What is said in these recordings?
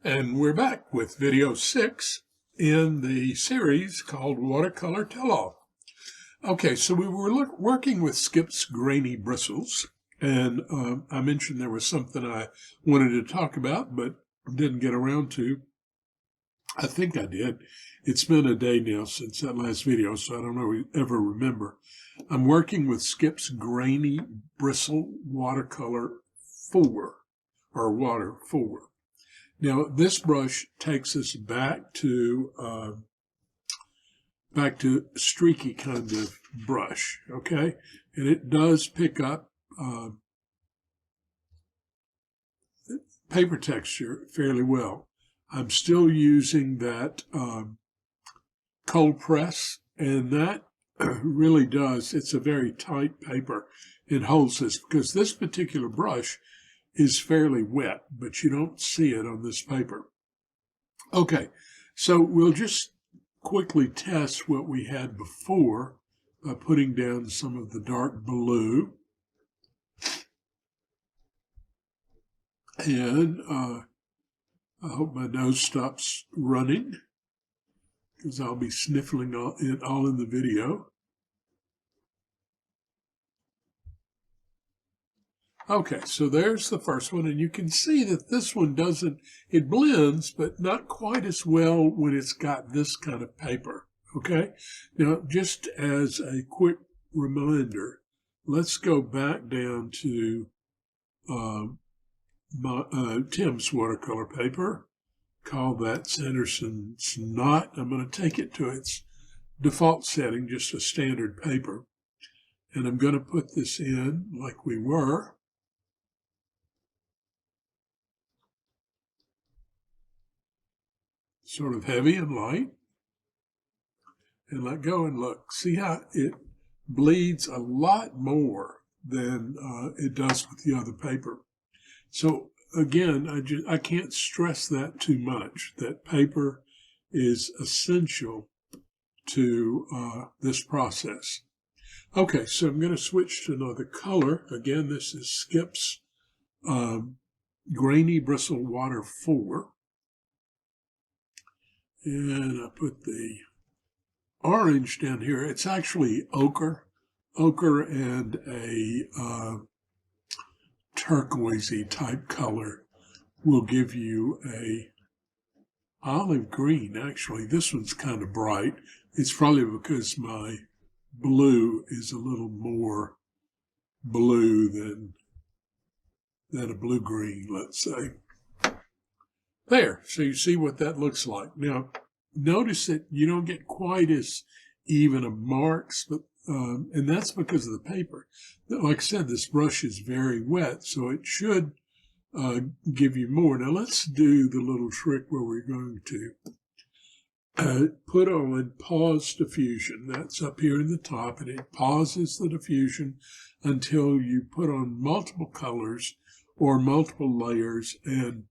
And we're back with video 6 in the series called Watercolor Tell-All. Okay, so we were working with Skip's Grainy bristles, and I mentioned there was something I wanted to talk about, but didn't get around to. I think I did. It's been a day now since that last video, so I don't ever remember. I'm working with Skip's Grainy Bristle Watercolor 4, or Water 4. Now, this brush takes us back to streaky kind of brush, okay? And it does pick up paper texture fairly well. I'm still using that cold press, and that really does, it's a very tight paper. It holds this, because this particular brush is fairly wet, but you don't see it on this paper. Okay, so we'll just quickly test what we had before by putting down some of the dark blue. And I hope my nose stops running, because I'll be sniffling all in the video. Okay, so there's the first one, and you can see that this one it blends, but not quite as well when it's got this kind of paper, okay? Now, just as a quick reminder, let's go back down to Tim's watercolor paper. Call that Sanderson's Knot. I'm going to take it to its default setting, just a standard paper, and I'm going to put this in like we were. Sort of heavy and light, and let go and look. See how it bleeds a lot more than it does with the other paper. So again, I can't stress that too much, that paper is essential to this process. Okay, so I'm going to switch to another color. Again, this is Skip's Grainy Bristle Water 4. And I put the orange down here. It's actually ochre and a turquoisey type color will give you a olive green. Actually, this one's kind of bright. It's probably because my blue is a little more blue than a blue-green, let's say. There, so you see what that looks like. Now, notice that you don't get quite as even of marks, but and that's because of the paper. Like I said, this brush is very wet, so it should give you more. Now, let's do the little trick where we're going to put on pause diffusion. That's up here in the top, and it pauses the diffusion until you put on multiple colors or multiple layers, and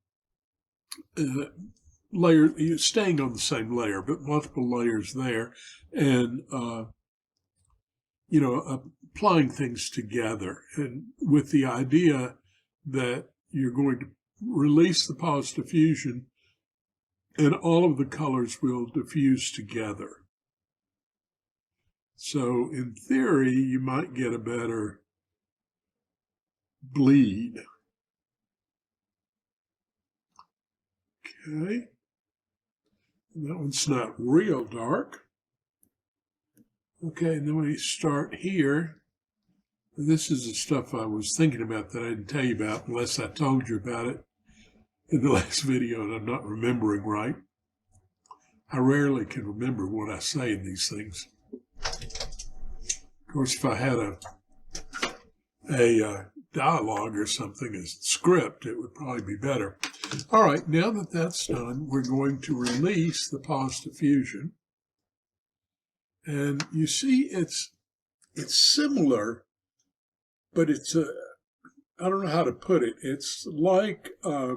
you're staying on the same layer, but multiple layers there, and applying things together, and with the idea that you're going to release the pause diffusion, and all of the colors will diffuse together. So in theory, you might get a better bleed. Okay, and that one's not real dark. Okay, and then we start here. This is the stuff I was thinking about that I didn't tell you about, unless I told you about it in the last video and I'm not remembering right. I rarely can remember what I say in these things. Of course, if I had a dialogue or something, a script, it would probably be better. All right, now that that's done, we're going to release the pause diffusion. And you see it's similar, but it's I don't know how to put it. It's like, I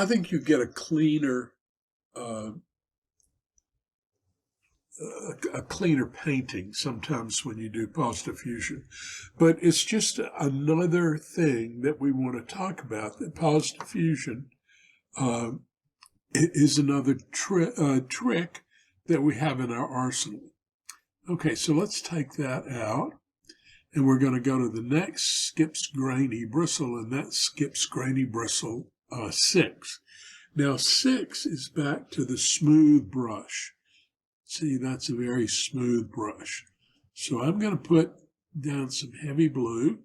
think you get a cleaner a cleaner painting sometimes when you do pause diffusion. But it's just another thing that we want to talk about, that pause diffusion is another trick that we have in our arsenal. Okay, so let's take that out. And we're going to go to the next skips Grainy Bristle, and that skips Grainy Bristle 6. Now 6 is back to the smooth brush. See, that's a very smooth brush. So I'm going to put down some heavy blue,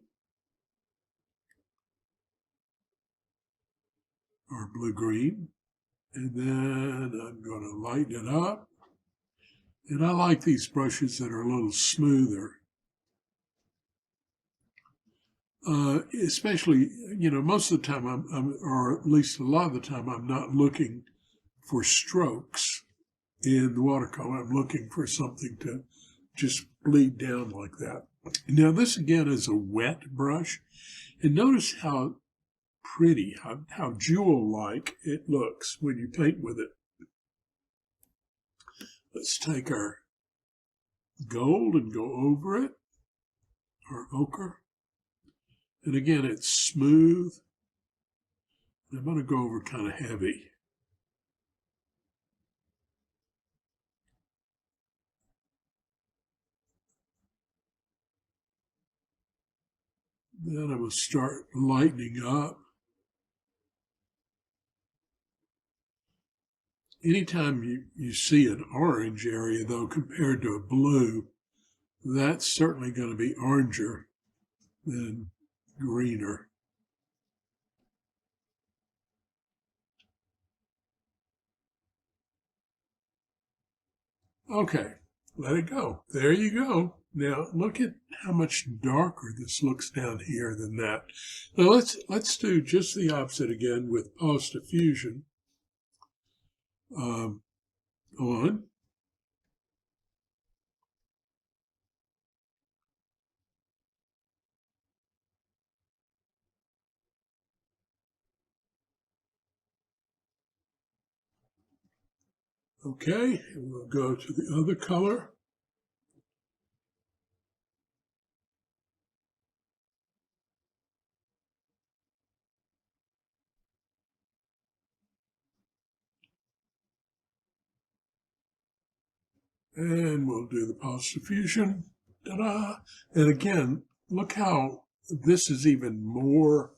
or blue-green, and then I'm going to lighten it up. And I like these brushes that are a little smoother. Especially, you know, most of the time or at least a lot of the time, I'm not looking for strokes in the watercolor. I'm looking for something to just bleed down like that. Now this again is a wet brush, and notice how pretty, how jewel-like it looks when you paint with it. Let's take our gold and go over it, or ochre. And again, it's smooth. I'm going to go over kind of heavy. Then I'm going to start lightening up. Anytime you see an orange area, though, compared to a blue, that's certainly going to be oranger than greener. Okay, let it go. There you go. Now look at how much darker this looks down here than that. Now let's do just the opposite again with pause diffusion on. Okay, and we'll go to the other color. And we'll do the pause diffusion. Ta-da! And again, look how this is even more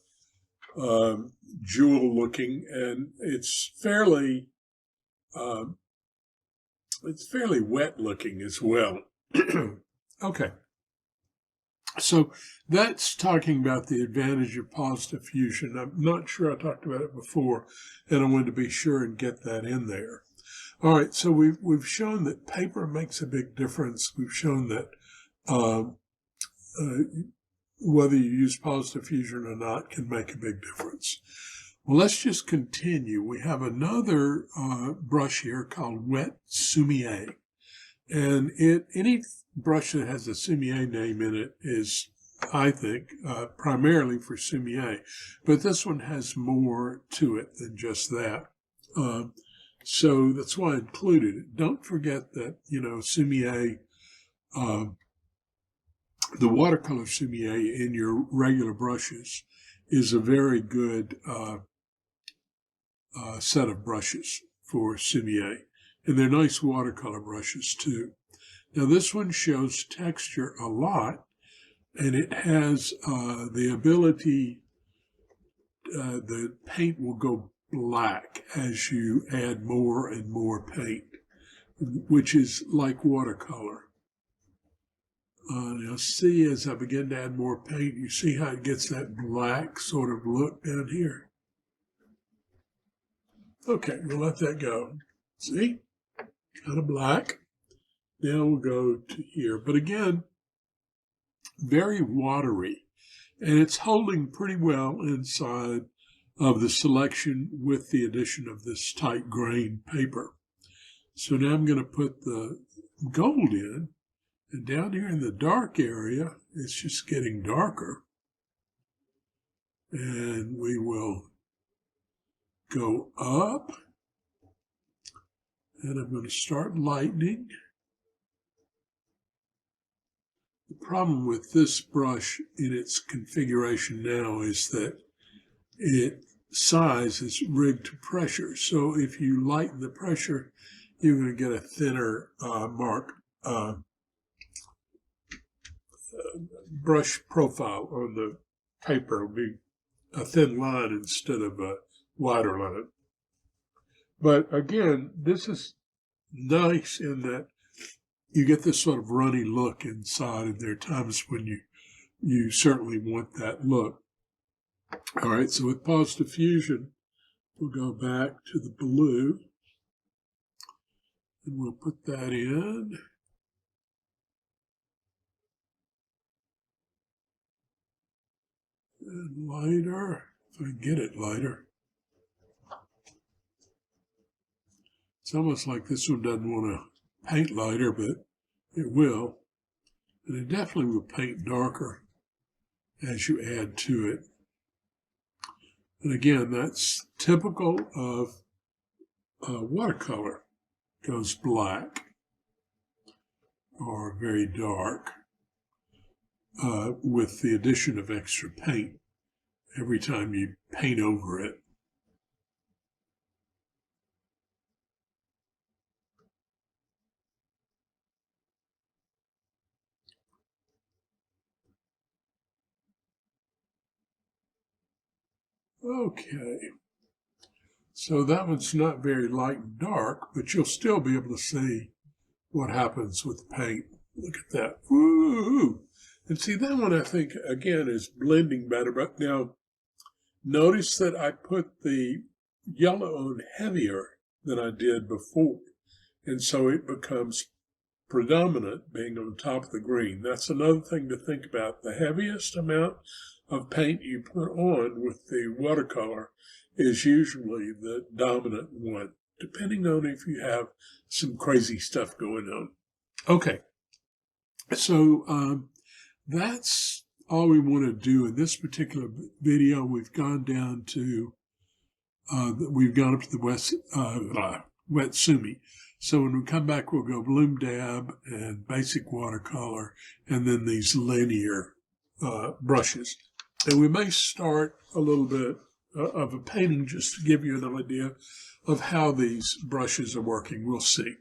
jewel looking, and it's fairly wet looking as well. Okay. So that's talking about the advantage of pause diffusion. I'm not sure I talked about it before, and I wanted to be sure and get that in there. All right, so we've shown that paper makes a big difference. We've shown that whether you use pause diffusion or not can make a big difference. Well, let's just continue. We have another brush here called Wet Sumier. And any brush that has a Sumier name in it is, I think, primarily for Sumier. But this one has more to it than just that. So that's why I included it. Don't forget that, you know, Sumier, the watercolor Sumier in your regular brushes is a very good set of brushes for Sumier. And they're nice watercolor brushes too. Now this one shows texture a lot, and it has the ability, the paint will go black as you add more and more paint, which is like watercolor. Now see, as I begin to add more paint, you see how it gets that black sort of look down here. Okay, we'll let that go. See, kind of black. Now we'll go to here, but again, very watery, and it's holding pretty well inside of the selection with the addition of this tight grain paper. So now I'm going to put the gold in, and down here in the dark area, it's just getting darker. And we will go up, and I'm going to start lightening. The problem with this brush in its configuration now is that its size is rigged to pressure. So if you lighten the pressure, you're going to get a thinner brush profile on the paper. It'll be a thin line instead of a wider line. But again, this is nice in that you get this sort of runny look inside, and there are times when you certainly want that look. All right, so with pause diffusion, we'll go back to the blue, and we'll put that in. And lighter, if I can get it lighter. It's almost like this one doesn't want to paint lighter, but it will. And it definitely will paint darker as you add to it. And again, that's typical of watercolor. It goes black or very dark with the addition of extra paint every time you paint over it. Okay, so that one's not very light and dark, but you'll still be able to see what happens with the paint. Look at that. Woo! And see, that one I think, again, is blending better. But now, notice that I put the yellow on heavier than I did before. And so it becomes predominant, being on top of the green. That's another thing to think about. The heaviest amount of paint you put on with the watercolor is usually the dominant one, depending on if you have some crazy stuff going on. Okay, so that's all we want to do in this particular video. We've gone down to, we've gone up to the wet sumi. So when we come back, we'll go bloom dab and basic watercolor, and then these linear brushes. And we may start a little bit of a painting just to give you an idea of how these brushes are working. We'll see.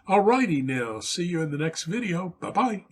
All righty now. See you in the next video. Bye-bye.